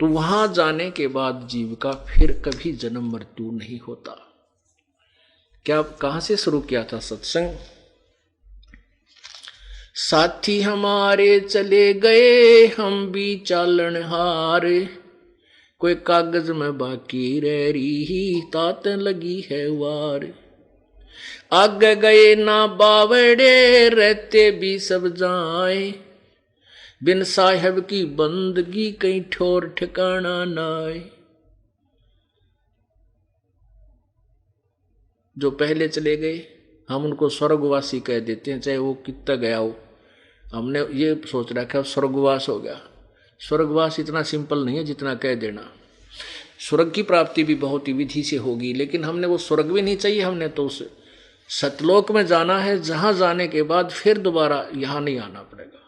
तो वहां जाने के बाद जीव का फिर कभी जन्म मृत्यु नहीं होता। क्या कहां से शुरू किया था सत्संग? साथी हमारे चले गए हम भी चालन हारे, कोई कागज में बाकी रह रही तात लगी है वार। आगे गए ना बावड़े रहते भी सब जाए, बिन साहेब की बंदगी कहीं ठोर ठिकाना नाए। जो पहले चले गए हम उनको स्वर्गवासी कह देते हैं, चाहे वो कितना गया हो। हमने ये सोच रखा है स्वर्गवास हो गया। स्वर्गवास इतना सिंपल नहीं है जितना कह देना। स्वर्ग की प्राप्ति भी बहुत ही विधि से होगी, लेकिन हमने वो स्वर्ग भी नहीं चाहिए, हमने तो उस सतलोक में जाना है, जहां जाने के बाद फिर दोबारा यहां नहीं आना पड़ेगा।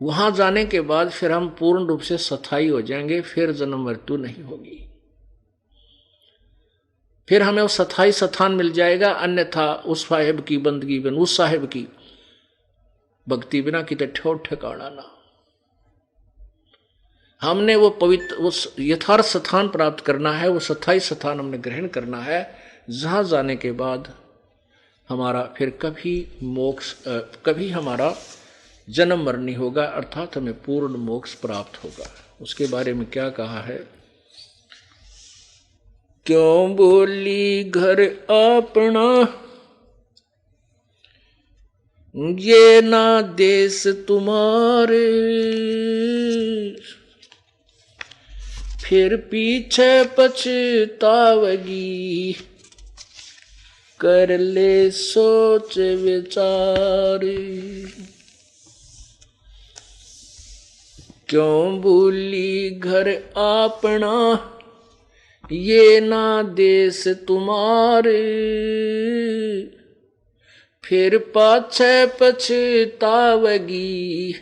वहां जाने के बाद फिर हम पूर्ण रूप से स्थायी हो जाएंगे, फिर जन्म मृत्यु नहीं होगी, फिर हमें वो स्थायी स्थान मिल जाएगा। अन्यथा उस साहेब की बंदगी बिन, उस साहेब की भक्ति बिना कितने ठोर ठिकाना ना। हमने वो पवित्र, वो यथार्थ स्थान प्राप्त करना है, वो स्थायी स्थान हमने ग्रहण करना है, जहां जाने के बाद हमारा फिर कभी मोक्ष, कभी हमारा जन्म मरण नहीं होगा, अर्थात हमें पूर्ण मोक्ष प्राप्त होगा। उसके बारे में क्या कहा है? क्यों बोली घर अपना ये ना देश तुम्हारे, फिर पीछे पछतावगी कर ले सोच विचार। क्यों भूली घर अपना ये ना देश तुम्हारे, फिर पाछे पछतावगी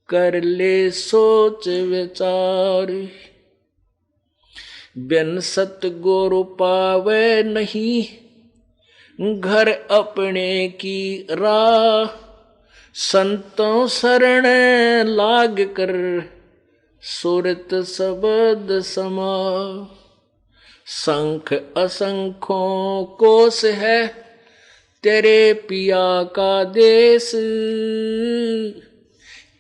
कर ले सोच विचार। बिन सतगुरु पावे नहीं घर अपने की राह, संतों शरण लाग कर सुरत शब्द समा। शंख असंख्यों कोस है तेरे पिया का देश,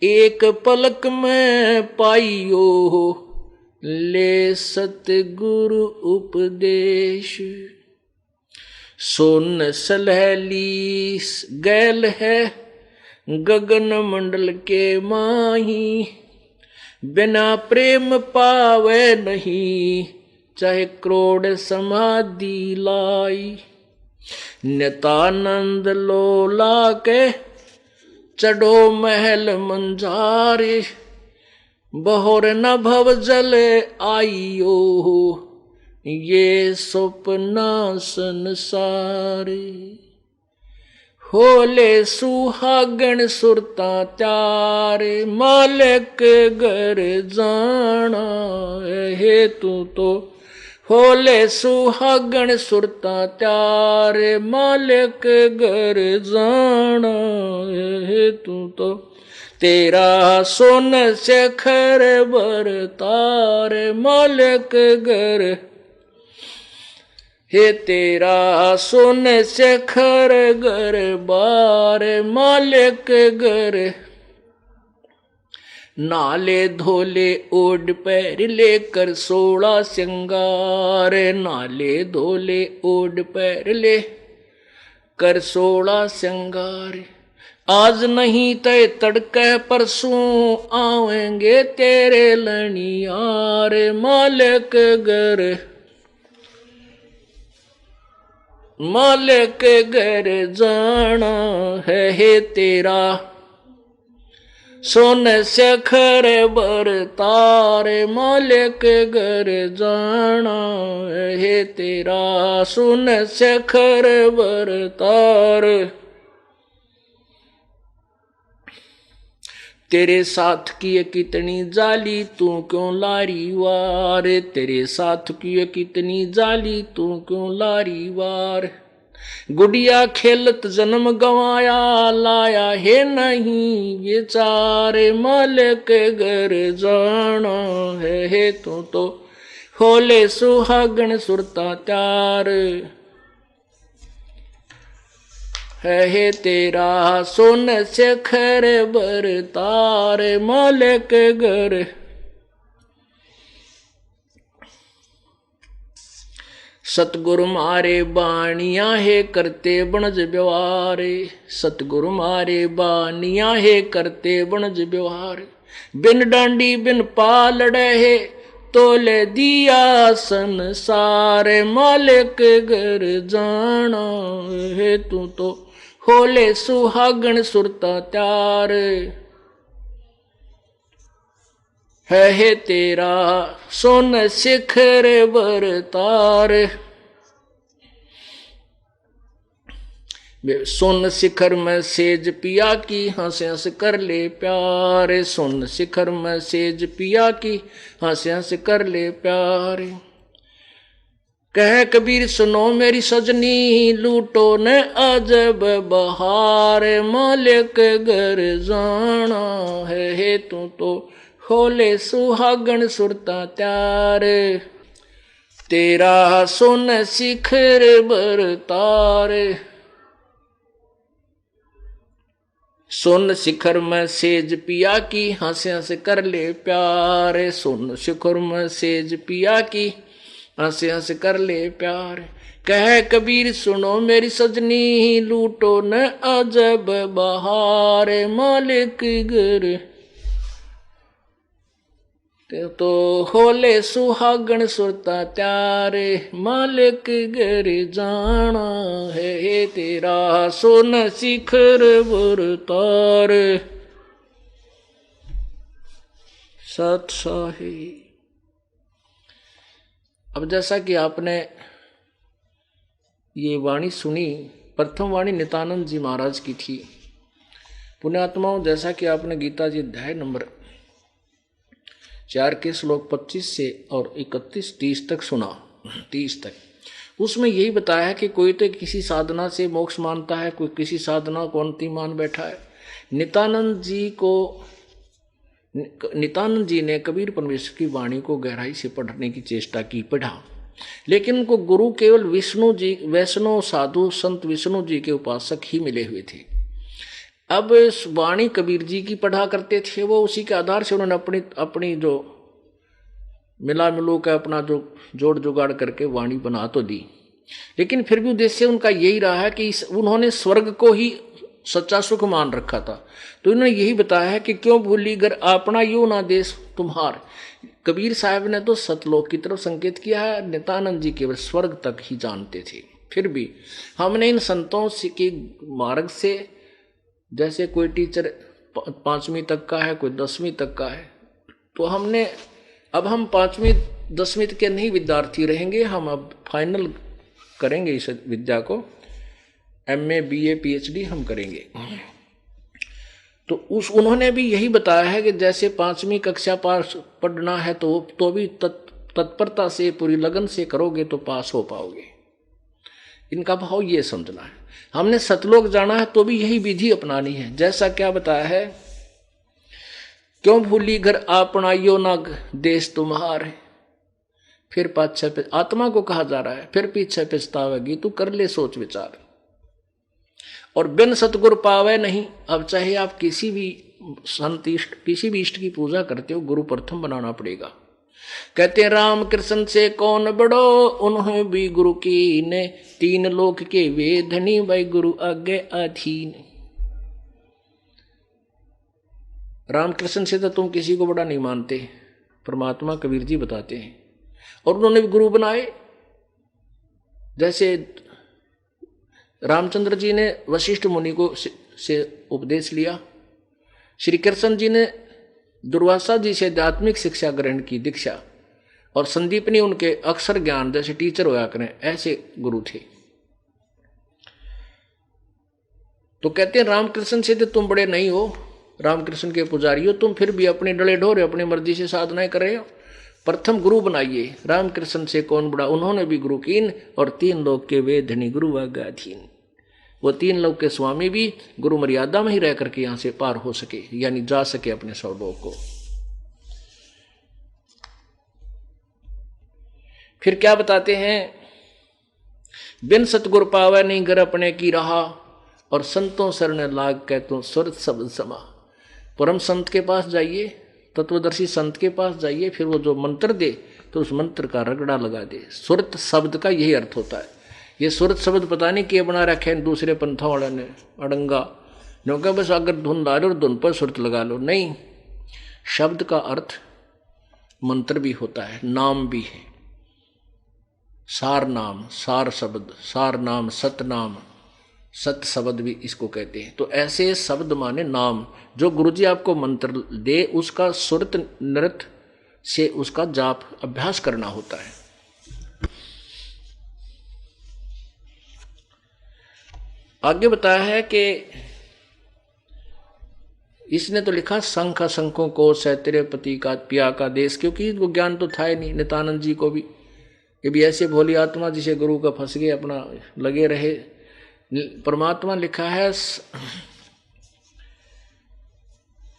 एक पलक में पाइयो ले सतगुरु उपदेश। सोन सलहली गैल है गगन मंडल के माही, बिना प्रेम पावे नहीं चाहे करोड़ समाधि लाई। नितानंद लोला के चढ़ो महल मंजारे, बहुर न भव जल आइयो ये सपना संसारे। होले सुहागण सुरता त्यारे, मालिक घर जाना है तू तो। होले सुहागण सुरता त्यारे, मालिक घर जाना है तू तो। तेरा सोन से खर बरतार, मालिक घर हे तेरा सोन से खर घर बार, मालिक घर। नाले धोले ओढ़ पैर लेकर 16 श्रृंगार, नाले धोले ओढ़ पैर ले कर 16 श्रृंगार। आज नहीं तय तड़के परसों आवेंगे तेरे लनियार, मालिक घर। मालिक घर जाना है तेरा सोन से खर बरतार, मालिक घर जाना है तेरा सोन से खर बरतार। तेरे साथ की कितनी जाली तू क्यों लारी वार, तेरे साथ की कितनी जाली तू क्यों लारी वार। गुड़िया खेलत जन्म गवाया, लाया है नहीं बेचारे, मालिक घर जाना है तू तो होले सुहागन सुरता त्यार। है तेरा सोन शेखर बर तारे, मालिक घर। सतगुरु मारे बानिया है करते बनज व्यवहारे, सतगुरु मारे बानिया है करते बनज व्यवहार। बिन डांडी बिन पालड़े है तोले दिया संसार, मालिक घर जाना है तू तो होले सुहागन सुरता त्यार। है तेरा सोन शिखर बर तार। सोन शिखर में सेज पिया की हंस हंस कर ले प्यार, सोन शिखर में सेज पिया की हंस हंस कर ले प्यार। कह कबीर सुनो मेरी सजनी, लूटो न अजब बहार, मालिक घर जाना है तू तो होले सुहागन सुरता त्यार। तेरा सोन शिखर बर तार। सोन शिखर में सेज पिया की हंस हंस कर ले प्यार, सोन शिखर में सेज पिया की हंस हंस कर ले प्यार। कह कबीर सुनो मेरी सजनी, लूटो न अजब बहार, मालिक घर तो होले सुहागन सुरता त्यारे, मालिक घर जाना है तेरा सोन शिखर बर तार। सत साही। अब जैसा कि आपने ये वाणी सुनी, प्रथम वाणी नित्यानंद जी महाराज की थी। पुण्यात्माओं, जैसा कि आपने गीता जी अध्याय नंबर 4 के श्लोक 25 से और 31-30 तक सुना, 30 तक, उसमें यही बताया है कि कोई तो किसी साधना से मोक्ष मानता है, कोई किसी साधना को अंतिम मान बैठा है। नित्यानंद जी ने कबीर परमेश्वर की वाणी को गहराई से पढ़ने की चेष्टा की, पढ़ा, लेकिन उनको गुरु केवल विष्णु जी, वैष्णव साधु संत विष्णु जी के उपासक ही मिले हुए थे। अब वाणी कबीर जी की पढ़ा करते थे, वो उसी के आधार से उन्होंने अपनी जो मिला मिलू का अपना जो जोड़ जुगाड़ करके वाणी बना तो दी, लेकिन फिर भी उद्देश्य उनका यही रहा है कि उन्होंने स्वर्ग को ही सच्चा सुख मान रखा था। तो इन्होंने यही बताया है कि क्यों भूली घर अपना यो ना देश तुम्हार। कबीर साहब ने तो सतलोक की तरफ संकेत किया है, नित्यानंद जी केवल स्वर्ग तक ही जानते थे। फिर भी हमने इन संतों के मार्ग से, जैसे कोई टीचर 5वीं तक का है, कोई 10वीं तक का है, तो अब हम 5वीं 10वीं के नहीं विद्यार्थी रहेंगे, हम अब फाइनल करेंगे इस विद्या को, MA BA PhD हम करेंगे। तो उन्होंने भी यही बताया है कि जैसे 5वीं कक्षा पास पढ़ना है तो भी तत्परता से पूरी लगन से करोगे तो पास हो पाओगे। इनका भाव ये समझना है। हमने सतलोक जाना है तो भी यही विधि अपनानी है। जैसा क्या बताया है, क्यों भूली घर अपना यो ना देश तुम्हारे, फिर पाछे पे आत्मा को कहा जा रहा है, फिर पीछे पछतावेगी तू कर ले सोच विचार, और बिन सतगुरु पावे नहीं। अब चाहे आप किसी भी इष्ट की पूजा करते हो, गुरु प्रथम बनाना पड़ेगा। कहते हैं राम कृष्ण से कौन बड़ो, उन्हें भी गुरु की ने, 3 लोक के वेदनी भाई गुरु आगे अधीन। रामकृष्ण से तो तुम किसी को बड़ा नहीं मानते, परमात्मा कबीर जी बताते हैं, और उन्होंने भी गुरु बनाए। जैसे रामचंद्र जी ने वशिष्ठ मुनि को से उपदेश लिया, श्री कृष्ण जी ने दुर्वासा जी से आध्यात्मिक शिक्षा ग्रहण की दीक्षा, और संदीप ने उनके अक्षर ज्ञान जैसे टीचर होया करें, ऐसे गुरु थे। तो कहते हैं रामकृष्ण से तो तुम बड़े नहीं हो, रामकृष्ण के पुजारी हो, तुम फिर भी अपने डले ढोरे अपनी मर्जी से साधनाएं कर रहे हो। प्रथम गुरु बनाइए। रामकृष्ण से कौन बड़ा, उन्होंने भी गुरु कीन, और 3 लोग के वे धनी गुरु आगाधीन। वो 3 लोग के स्वामी भी गुरु मर्यादा में ही रह करके यहां से पार हो सके, यानी जा सके अपने स्वलोक को। फिर क्या बताते हैं, बिन सतगुर पावे नहीं घर अपने की रहा, और संतों शरण लाग के तो सुरत शब्द समा। परम संत के पास जाइए, तत्वदर्शी संत के पास जाइए, फिर वो जो मंत्र दे तो उस मंत्र का रगड़ा लगा दे। सुरत शब्द का यही अर्थ होता है। ये सुरत शब्द पता नहीं किए बना रखे हैं दूसरे पंथों वाले ने, अड़ंगा क्योंकि बस अगर धुन ला लो और धुन पर सुरत लगा लो, नहीं। शब्द का अर्थ मंत्र भी होता है, नाम भी है। सार नाम, सार शब्द, सार नाम, सतनाम, सत शब्द भी इसको कहते हैं। तो ऐसे शब्द माने नाम, जो गुरुजी आपको मंत्र दे उसका सुरत नृत्य से उसका जाप अभ्यास करना होता है। आगे बताया है कि इसने तो लिखा शंख शंखों को से तेरे पति का पिया का देश, क्योंकि इनको ज्ञान तो था ही नहीं। नित्यानंद जी को भी, ये भी ऐसे भोली आत्मा जिसे गुरु का फंस गए, अपना लगे रहे। परमात्मा लिखा है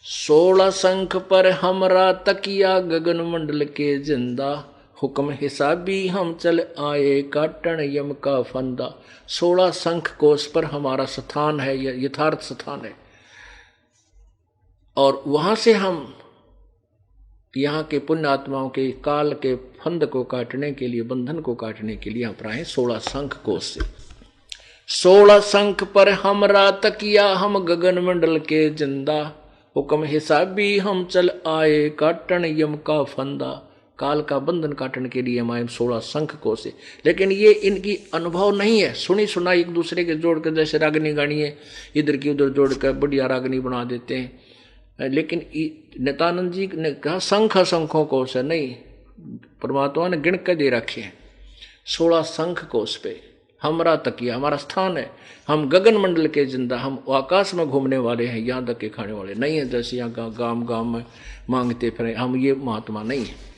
16 शंख पर हमरा तकिया गगन मंडल के जिंदा, हुक्म हिसाबी हम चल आए काटन यम का फंदा। 16 शंख कोश पर हमारा स्थान है, यथार्थ स्थान है, और वहां से हम यहाँ के पुण्य आत्माओं के काल के फंद को काटने के लिए, बंधन को काटने के लिए यहाँ पर आए 16 शंख कोश से। 16 शंख पर हमरा तकिया हम गगन मंडल के जिंदा, हुक्म हिसाबी हम चल आए काटन यम का फंदा। काल का बंधन काटने के लिए हम आए 16 शंख को से। लेकिन ये इनकी अनुभव नहीं है, सुनी सुना एक दूसरे के जोड़ कर, जैसे रागनी गानी है इधर की उधर जोड़ कर बढ़िया रागनी बना देते हैं। लेकिन नित्यानंद जी ने कहा शंख शंखों को से नहीं, परमात्मा ने गिण के दे रखे हैं 16 शंख कोश पे हमरा तकिया, हमारा स्थान है। हम गगन मंडल के जिंदा, हम आकाश में घूमने वाले हैं, यहाँ तक के खाने वाले नहीं है जैसे यहाँ गांव गांव में मांगते फिर, हम ये महात्मा नहीं है।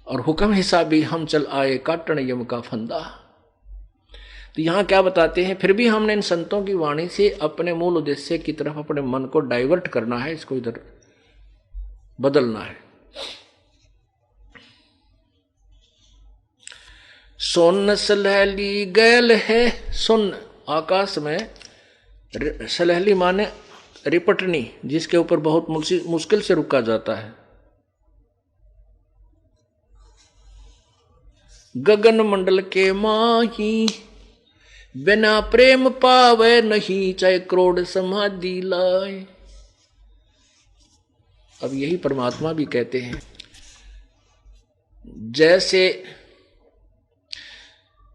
और हुक्म हिसाबी हम चल आए काटन यम का फंदा। तो यहाँ क्या बताते हैं, फिर भी हमने इन संतों की वाणी से अपने मूल उद्देश्य की तरफ अपने मन को डाइवर्ट करना है, इसको इधर बदलना है। सोन सलहली गैल है, सुन आकाश में, सलहली माने रिपटनी, जिसके ऊपर बहुत मुश्किल से रुका जाता है। गगन मंडल के माही बिना प्रेम पावे नहीं, चाहे करोड़ समाधि लाए। अब यही परमात्मा भी कहते हैं,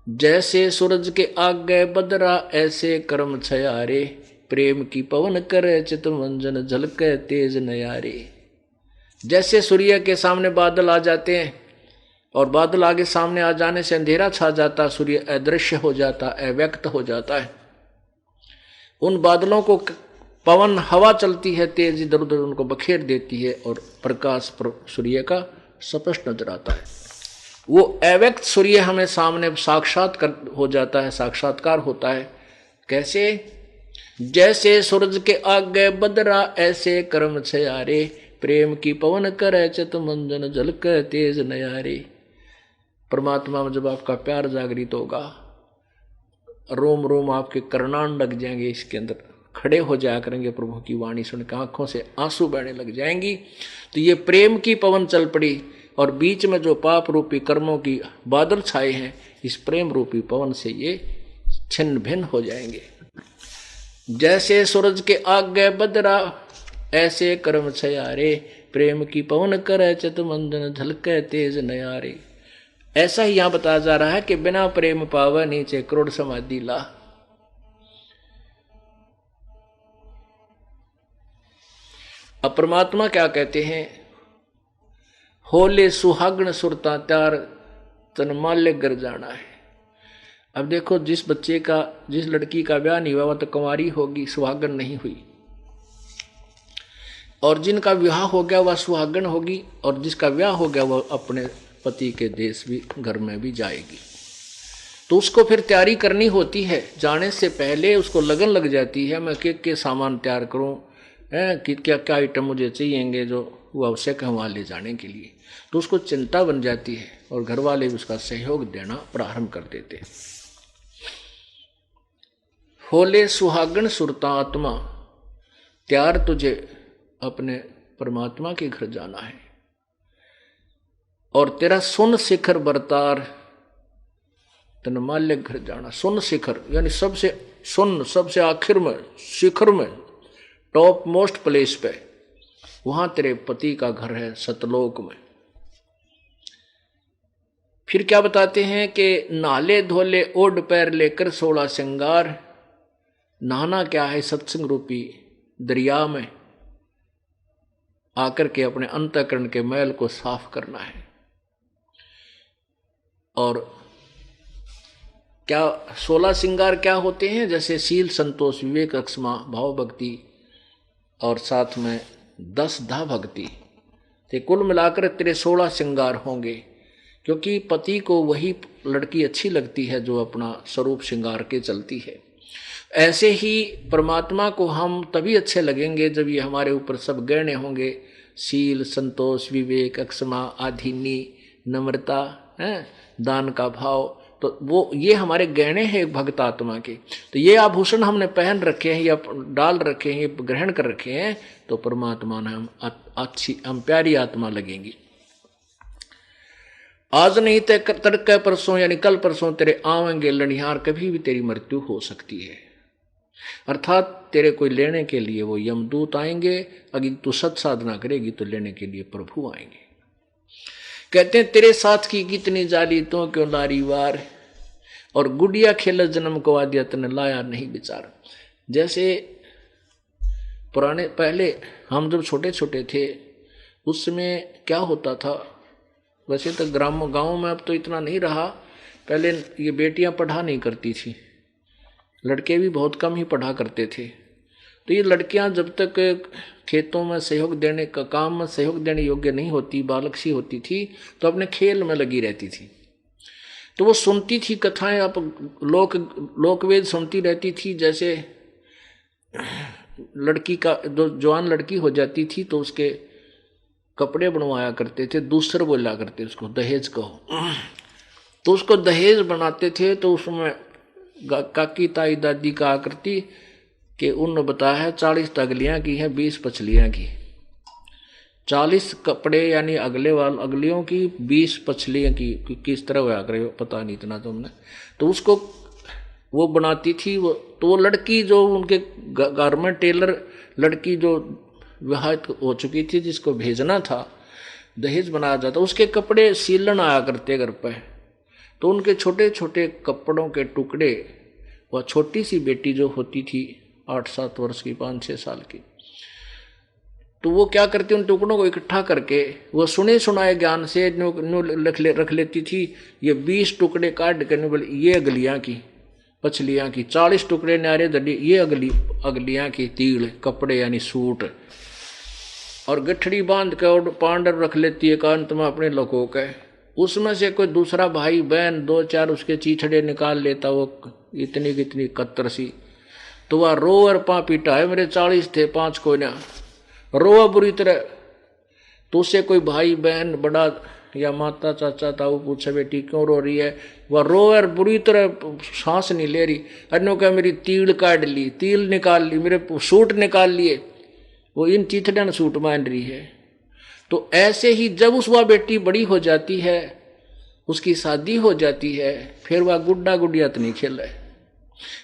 जैसे सूरज के आगे बदरा ऐसे कर्म छयारे, प्रेम की पवन करे चितमंजन झलके तेज नयारे। जैसे सूर्य के सामने बादल आ जाते हैं और बादल आगे सामने आ जाने से अंधेरा छा जाता, सूर्य अदृश्य हो जाता, अव्यक्त हो जाता है। उन बादलों को पवन हवा चलती है तेज, इधर उधर उनको बखेर देती है और प्रकाश सूर्य का स्पष्ट नजर आता है। वो अव्यक्त सूर्य हमें सामने हो जाता है, साक्षात्कार होता है। कैसे? जैसे सूरज के आगे बदरा ऐसे कर्म छयारे, प्रेम की पवन करे चित मंजन झलक तेज नयारे। परमात्मा में जब आपका प्यार जागृत होगा, रोम रोम आपके करनान लग जाएंगे, इसके अंदर खड़े हो जाया करेंगे, प्रभु की वाणी सुनकर आंखों से आंसू बहने लग जाएंगी। तो ये प्रेम की पवन चल पड़ी और बीच में जो पाप रूपी कर्मों की बादल छाए हैं, इस प्रेम रूपी पवन से ये छिन्न भिन्न हो जाएंगे। जैसे सूरज के आगे बदरा ऐसे कर्म छयारे, प्रेम की पवन करे चित मंदन झलके तेज नयारे। ऐसा ही यहां बताया जा रहा है कि बिना प्रेम पावे नीचे करोड़ समाधि ला। अब परमात्मा क्या कहते हैं, होले सुहागण सुरता त्यार तन माल्य गर जाना है। अब देखो, जिस लड़की का ब्याह नहीं हुआ वो तो कुंवारी होगी, सुहागण नहीं हुई। और जिनका विवाह हो गया वह सुहागन होगी, और जिसका विवाह हो गया वह अपने पति के देश भी घर में भी जाएगी। तो उसको फिर तैयारी करनी होती है, जाने से पहले उसको लगन लग जाती है, मैं के सामान तैयार करूं, कि क्या क्या आइटम मुझे चाहिएंगे जो वो आवश्यक है वहाँ ले जाने के लिए। तो उसको चिंता बन जाती है और घर वाले भी उसका सहयोग देना प्रारंभ कर देते हैं। होले सुहागन सुरता आत्मा, त्यार तुझे अपने परमात्मा के घर जाना है, और तेरा सुन शिखर बरतार तनमाल्य घर जाना। सुन शिखर यानी सबसे सुन, सबसे आखिर में, शिखर में, टॉप मोस्ट प्लेस पे, वहां तेरे पति का घर है सतलोक में। फिर क्या बताते हैं कि नाले धोले ओढ़ पैर लेकर 16 श्रृंगार, नहाना क्या है सत्संग रूपी दरिया में आकर के अपने अंतःकरण के मैल को साफ करना है। और क्या 16 श्रृंगार क्या होते हैं? जैसे शील, संतोष, विवेक, अक्षमा, भाव, भक्ति और साथ में 10 धा भक्ति, तो कुल मिलाकर तेरे 16 श्रृंगार होंगे। क्योंकि पति को वही लड़की अच्छी लगती है जो अपना स्वरूप श्रृंगार के चलती है। ऐसे ही परमात्मा को हम तभी अच्छे लगेंगे जब ये हमारे ऊपर सब गहने होंगे, शील, संतोष, विवेक, अक्षमा, आधीनी, नम्रता, दान का भाव, तो वो ये हमारे गहने हैं भक्त आत्मा के। तो ये आभूषण हमने पहन रखे हैं या डाल रखे हैं, ये ग्रहण कर रखे हैं, तो परमात्मा ने हम अच्छी, हम प्यारी आत्मा लगेंगी। आज नहीं तय तड़के परसों यानी कल परसों तेरे आवेंगे लनिहार, कभी भी तेरी मृत्यु हो सकती है। अर्थात तेरे कोई लेने के लिए वो यमदूत आएंगे, अगर तू सत साधना करेगी तो लेने के लिए प्रभु आएंगे। कहते हैं तेरे साथ की कितनी जाली तो क्यों लारी वार, और गुड़िया खेल जन्म को आदिया तने लाया नहीं विचार। जैसे पुराने पहले हम जब छोटे छोटे थे उस समय क्या होता था, वैसे तो गाँव में अब तो इतना नहीं रहा, पहले ये बेटियां पढ़ा नहीं करती थी, लड़के भी बहुत कम ही पढ़ा करते थे। तो ये लड़कियां जब तक खेतों में सहयोग देने का काम में सहयोग देने योग्य नहीं होती, बालक सी होती थी, तो अपने खेल में लगी रहती थी। तो वो सुनती थी कथाएं, आप लोकवेद सुनती रहती थी। जैसे लड़की का जो जवान लड़की हो जाती थी तो उसके कपड़े बनवाया करते थे, दूसर बोला करते, उसको दहेज कहो, तो उसको दहेज बनाते थे। तो उसमें काकी ताई दादी कहा करती कि उन्होंने बताया है 40 तगलियां की है, 20 पछलियां की। 40 कपड़े यानी अगलियों की, 20 पछलियां की। किस तरह होया करे पता नहीं इतना तुमने। तो उसको वो बनाती थी वो। तो वो लड़की जो उनके गारमेंट टेलर लड़की जो विवाह हो चुकी थी, जिसको भेजना था, दहेज बनाया जाता, उसके कपड़े सीलन आया करते घर पे। तो उनके छोटे छोटे कपड़ों के टुकड़े, वह छोटी सी बेटी जो होती थी 8-7 वर्ष की, 5-6 साल की, तो वो क्या करती, उन टुकड़ों को इकट्ठा करके वो सुने सुनाए ज्ञान से रख लेती थी। ये 20 टुकड़े काट कर बोले ये अगलियां की, पछलियां की, 40 टुकड़े नारे दड़ी, ये अगलियां की तील कपड़े यानी सूट, और गठड़ी बांध के और पांडर रख लेती है एकांत में अपने लोगों के। उसमें से कोई दूसरा भाई बहन 2-4 उसके चीथड़े निकाल लेता, वो इतनी कितनी कत्तर सी। तो वह रो और पा पीटा है, मेरे 40 थे, 5 कोई ना, रो बुरी तरह। तो उससे कोई भाई बहन बड़ा या माता चाचा था, वो पूछे बेटी क्यों रो रही है, वह रो और बुरी तरह सांस नहीं ले रही। अन्यों क्या मेरी तील काट ली, तील निकाल ली, मेरे सूट निकाल लिए, वो इन चीथड़े ने सूट मान रही है। तो ऐसे ही जब वह बेटी बड़ी हो जाती है, उसकी शादी हो जाती है, फिर वह गुड्डा गुड़िया तो नहीं खेल रहे।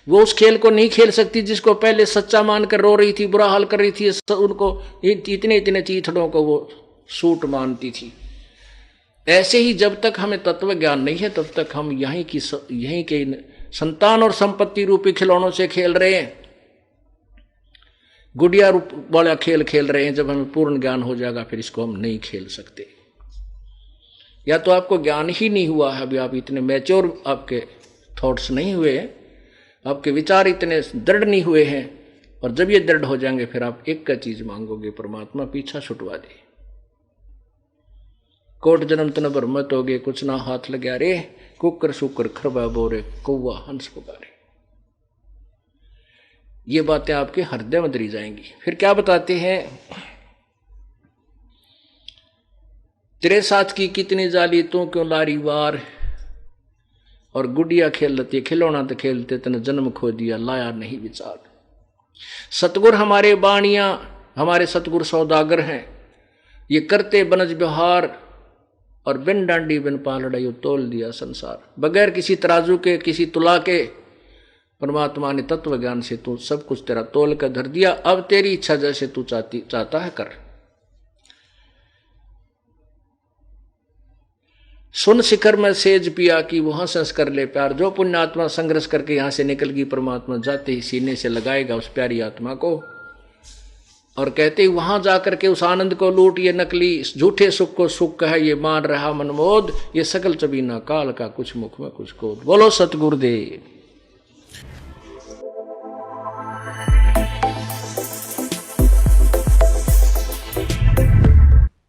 वो उस खेल को नहीं खेल सकती जिसको पहले सच्चा मानकर रो रही थी, बुरा हाल कर रही थी, उनको इतने इतने चीथड़ों को वो सूट मानती थी। ऐसे ही जब तक हमें तत्व ज्ञान नहीं है तब तक हम यहीं के संतान और संपत्ति रूपी खिलौनों से खेल रहे हैं, गुड़िया रूप वाला खेल खेल रहे हैं। जब हमें पूर्ण ज्ञान हो जाएगा फिर इसको हम नहीं खेल सकते। या तो आपको ज्ञान ही नहीं हुआ है, अभी आप इतने मैच्योर आपके थॉट्स नहीं हुए, आपके विचार इतने दृढ़ नहीं हुए हैं, और जब ये दृढ़ हो जाएंगे फिर आप एक का चीज मांगोगे, परमात्मा पीछा छुटवा दे। कोट जन्म तन भर मत होगे, कुछ ना हाथ लगे रे, कुकर शुकर खरबा बोरे, कौवा हंस पुकारे। ये बातें आपके हृदय में दरी जाएंगी। फिर क्या बताते हैं, तेरे साथ की कितनी जाली तू क्यों लारी वार, और गुड़िया खेलती खिलौना तो खेलते तने जन्म खो दिया लाया नहीं विचार। सतगुर हमारे बाणिया, हमारे सतगुर सौदागर हैं, ये करते बनज व्यवहार, और बिन डांडी बिन पालड़ा तोल दिया संसार। बगैर किसी तराजू के किसी तुला के परमात्मा ने तत्व ज्ञान से तू सब कुछ तेरा तोल कर धर दिया। अब तेरी इच्छा जैसे तू चाहता है कर। सुन शिखर में सेज पिया की वहां संस कर ले प्यार। जो पुण्य आत्मा संघर्ष करके यहां से निकल गई, परमात्मा जाते ही सीने से लगाएगा उस प्यारी आत्मा को, और कहते ही वहां जाकर के उस आनंद को लूट। ये नकली झूठे सुख को सुख कहे, ये मान रहा मनमोद, ये सकल चबीना काल का कुछ मुख में कुछ कोद। बोलो सतगुरुदेव।